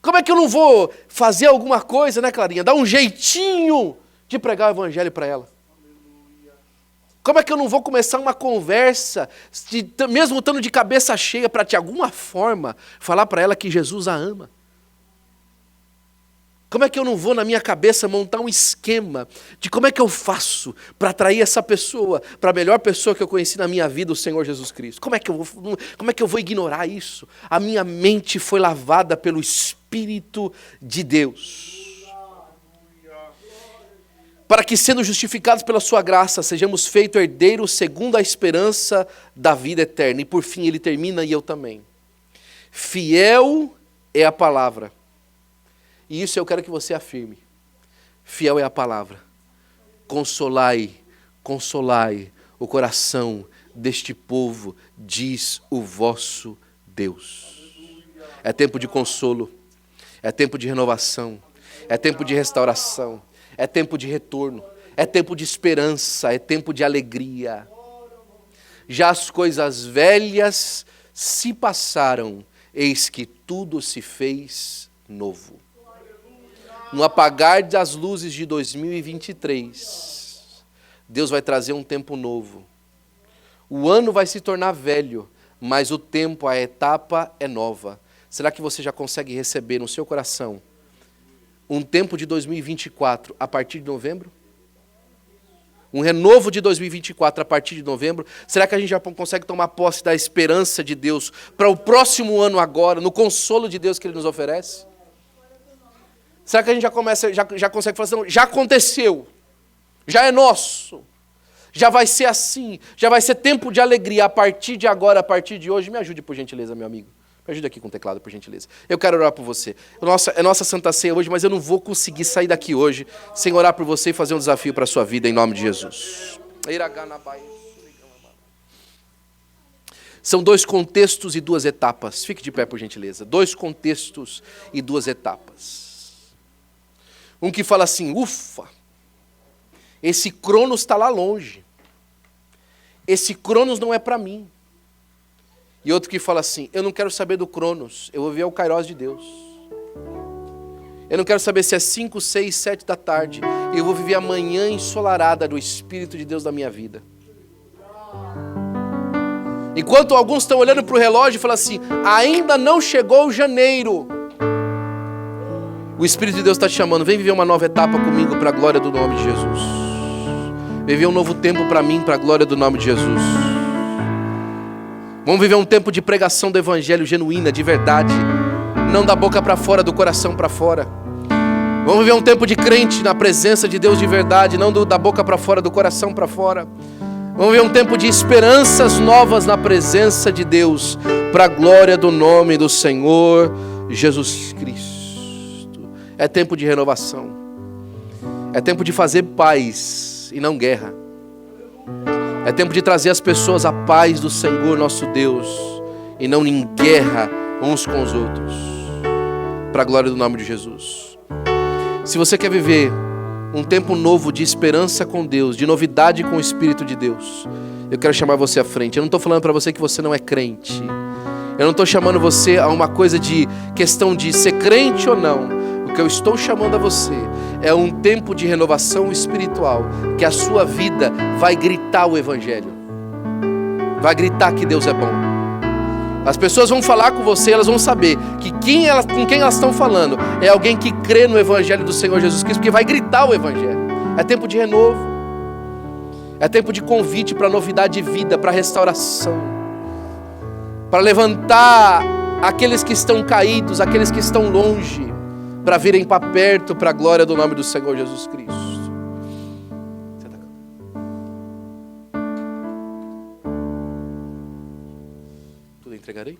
Como é que eu não vou fazer alguma coisa, né, Clarinha? Dar um jeitinho de pregar o evangelho para ela? Como é que eu não vou começar uma conversa, mesmo estando de cabeça cheia, para de alguma forma falar para ela que Jesus a ama? Como é que eu não vou, na minha cabeça, montar um esquema de como é que eu faço para atrair essa pessoa, para a melhor pessoa que eu conheci na minha vida, o Senhor Jesus Cristo? Como é que eu vou ignorar isso? A minha mente foi lavada pelo Espírito de Deus. Para que, sendo justificados pela sua graça, sejamos feitos herdeiros segundo a esperança da vida eterna. E por fim ele termina, e eu também. Fiel é a palavra. E isso eu quero que você afirme. Fiel é a palavra. Consolai, consolai o coração deste povo, diz o vosso Deus. É tempo de consolo, é tempo de renovação, é tempo de restauração, é tempo de retorno, é tempo de esperança, é tempo de alegria. Já as coisas velhas se passaram, eis que tudo se fez novo. No apagar das luzes de 2023, Deus vai trazer um tempo novo. O ano vai se tornar velho, mas o tempo, a etapa é nova. Será que você já consegue receber no seu coração um tempo de 2024 a partir de novembro? Um renovo de 2024 a partir de novembro? Será que a gente já consegue tomar posse da esperança de Deus para o próximo ano agora, no consolo de Deus que Ele nos oferece? Será que a gente já consegue falar assim, já aconteceu, já é nosso, já vai ser assim, já vai ser tempo de alegria a partir de agora, a partir de hoje? Me ajude por gentileza, meu amigo. Me ajuda aqui com o teclado, por gentileza. Eu quero orar por você. É nossa Santa Ceia hoje, mas eu não vou conseguir sair daqui hoje sem orar por você e fazer um desafio para a sua vida, em nome de Jesus. São 2 contextos e 2 etapas. Fique de pé, por gentileza. 2 contextos e 2 etapas. Um que fala assim, ufa, esse Cronos está lá longe. Esse Cronos não é para mim. E outro que fala assim, eu não quero saber do Cronos, eu vou ver o Kairos de Deus. Eu não quero saber se é 5, 6, 7 da tarde, eu vou viver a manhã ensolarada do Espírito de Deus da minha vida. Enquanto alguns estão olhando para o relógio e falam assim, ainda não chegou janeiro. O Espírito de Deus está te chamando, vem viver uma nova etapa comigo para a glória do nome de Jesus. Vem viver um novo tempo para mim, para a glória do nome de Jesus. Vamos viver um tempo de pregação do Evangelho genuína, de verdade. Não da boca para fora, do coração para fora. Vamos viver um tempo de crente na presença de Deus de verdade, não da boca para fora, do coração para fora. Vamos viver um tempo de esperanças novas na presença de Deus, para a glória do nome do Senhor Jesus Cristo. É tempo de renovação. É tempo de fazer paz e não guerra. É tempo de trazer as pessoas à paz do Senhor nosso Deus e não em guerra uns com os outros, para a glória do nome de Jesus. Se você quer viver um tempo novo de esperança com Deus, de novidade com o Espírito de Deus, eu quero chamar você à frente. Eu não estou falando para você que você não é crente. Eu não estou chamando você a uma coisa de questão de ser crente ou não. O que eu estou chamando a você é um tempo de renovação espiritual, que a sua vida vai gritar o Evangelho, vai gritar que Deus é bom. As pessoas vão falar com você, elas vão saber que com quem elas estão falando é alguém que crê no Evangelho do Senhor Jesus Cristo, porque vai gritar o Evangelho. É tempo de renovo, é tempo de convite para novidade de vida, para restauração, para levantar aqueles que estão caídos, aqueles que estão longe, para virem para perto, para a glória do nome do Senhor Jesus Cristo. Tudo entregarei?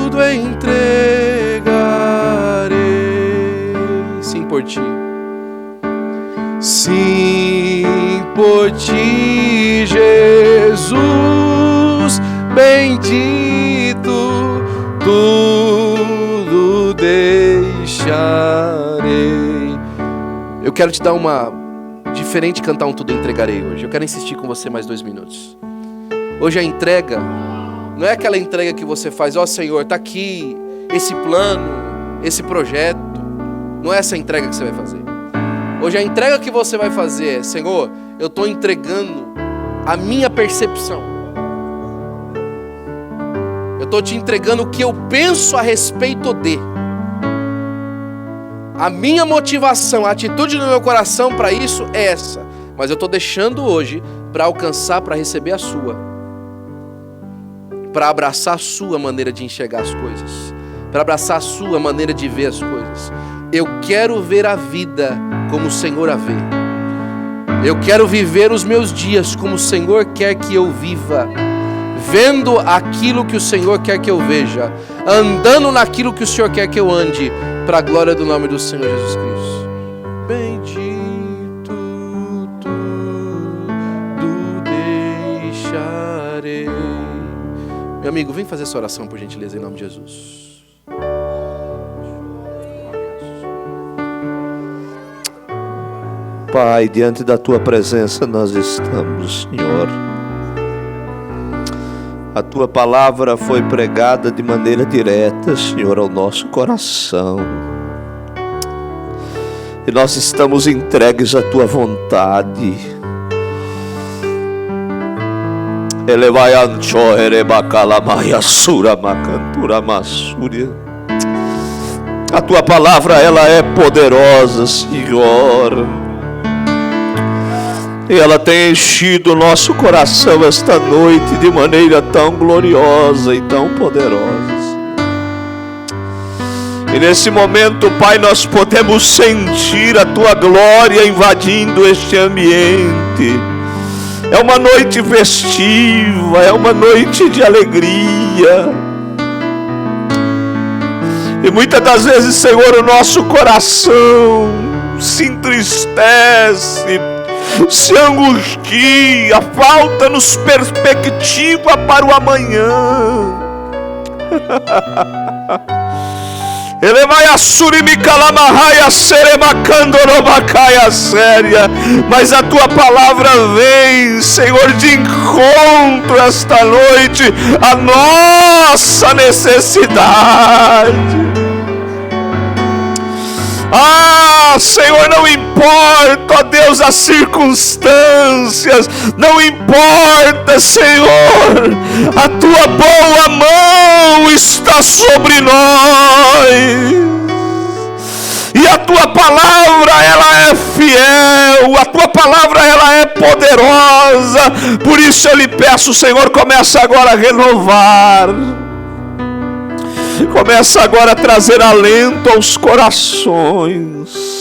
Tudo entregarei. Sim, por ti. Sim, por ti, Jesus bendito, tudo deixarei. Eu quero te dar uma diferente, cantar um Tudo Entregarei hoje. Eu quero insistir com você mais 2 minutos. Hoje a entrega não é aquela entrega que você faz, ó Senhor, está aqui esse plano, esse projeto. Não é essa entrega que você vai fazer. Hoje a entrega que você vai fazer é, Senhor, eu estou entregando a minha percepção. Eu estou te entregando o que eu penso a respeito de. A minha motivação, a atitude no meu coração para isso é essa. Mas eu estou deixando hoje para alcançar, para receber a sua. Para abraçar a sua maneira de enxergar as coisas. Para abraçar a sua maneira de ver as coisas. Eu quero ver a vida como o Senhor a vê. Eu quero viver os meus dias como o Senhor quer que eu viva, vendo aquilo que o Senhor quer que eu veja, andando naquilo que o Senhor quer que eu ande, para a glória do nome do Senhor Jesus Cristo. Bendito tudo deixarei. Meu amigo, vem fazer essa oração por gentileza em nome de Jesus. Pai, diante da Tua presença nós estamos, Senhor. A Tua palavra foi pregada de maneira direta, Senhor, ao nosso coração. E nós estamos entregues à Tua vontade. Elevai ancho erebakalamaya sura macantura massúria. A Tua palavra, ela é poderosa, Senhor. E ela tem enchido o nosso coração esta noite de maneira tão gloriosa e tão poderosa. E nesse momento, Pai, nós podemos sentir a Tua glória invadindo este ambiente. É uma noite festiva, é uma noite de alegria. E muitas das vezes, Senhor, o nosso coração se entristece, se angustia, falta-nos perspectiva para o amanhã. Mas a Tua palavra vem, Senhor, de encontro esta noite à nossa necessidade. Senhor, não importa, ó Deus, as circunstâncias, não importa, Senhor, a Tua boa mão está sobre nós, e a Tua palavra, ela é fiel, a Tua palavra, ela é poderosa. Por isso eu lhe peço, Senhor, começa agora a renovar, começa agora a trazer alento aos corações.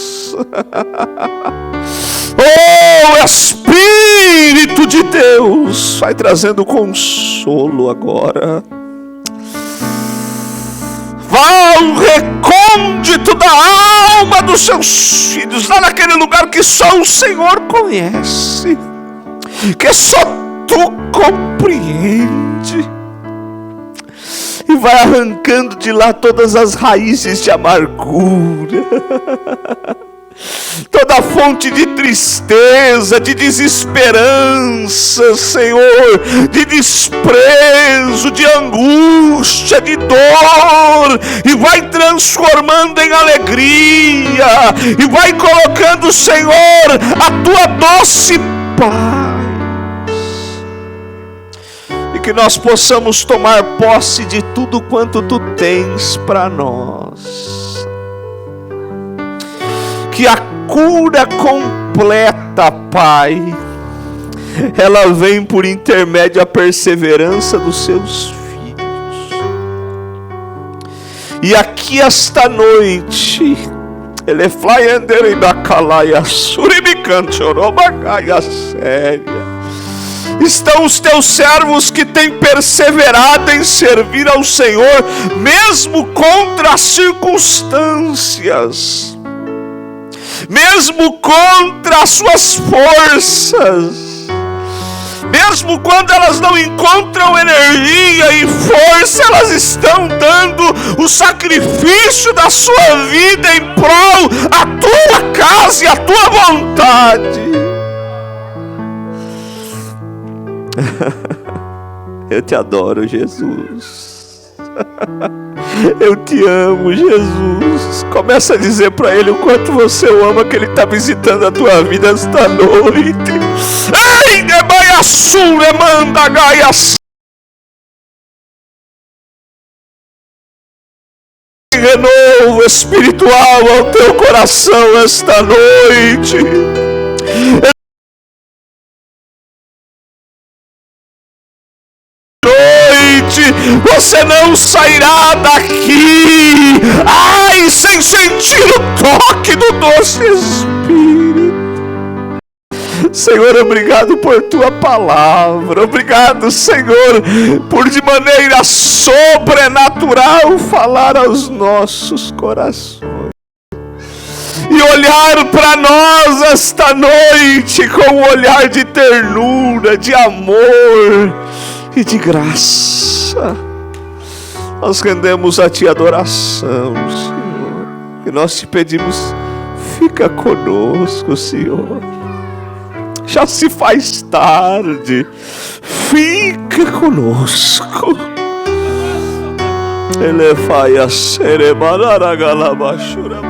Oh, Espírito de Deus, vai trazendo consolo agora. Vá ao recôndito da alma dos seus filhos, lá naquele lugar que só o Senhor conhece, que só Tu compreende. E vai arrancando de lá todas as raízes de amargura, toda fonte de tristeza, de desesperança, Senhor, de desprezo, de angústia, de dor, e vai transformando em alegria, e vai colocando, Senhor, a Tua doce paz. Que nós possamos tomar posse de tudo quanto Tu tens para nós. Que a cura completa, Pai, ela vem por intermédio da perseverança dos Seus filhos. E aqui esta noite, ele flyandere bacalaia, surimicanchorobacaia séria. Estão os Teus servos que têm perseverado em servir ao Senhor, mesmo contra as circunstâncias, mesmo contra as suas forças, mesmo quando elas não encontram energia e força, elas estão dando o sacrifício da sua vida em prol da Tua casa e a Tua vontade. Eu te adoro, Jesus. Eu te amo, Jesus. Começa a dizer para Ele o quanto você o ama, que Ele está visitando a tua vida esta noite. Ei, Nebaiassure, manda Gaia. Renovo espiritual ao teu coração esta noite. Você não sairá daqui, sem sentir o toque do doce Espírito. Senhor, obrigado por Tua palavra. Obrigado, Senhor, por de maneira sobrenatural falar aos nossos corações e olhar para nós esta noite com um olhar de ternura, de amor e de graça. Nós rendemos a Ti adoração, Senhor, e nós Te pedimos, fica conosco, Senhor. Já se faz tarde, fica conosco. Elefai a serebarara galabashura.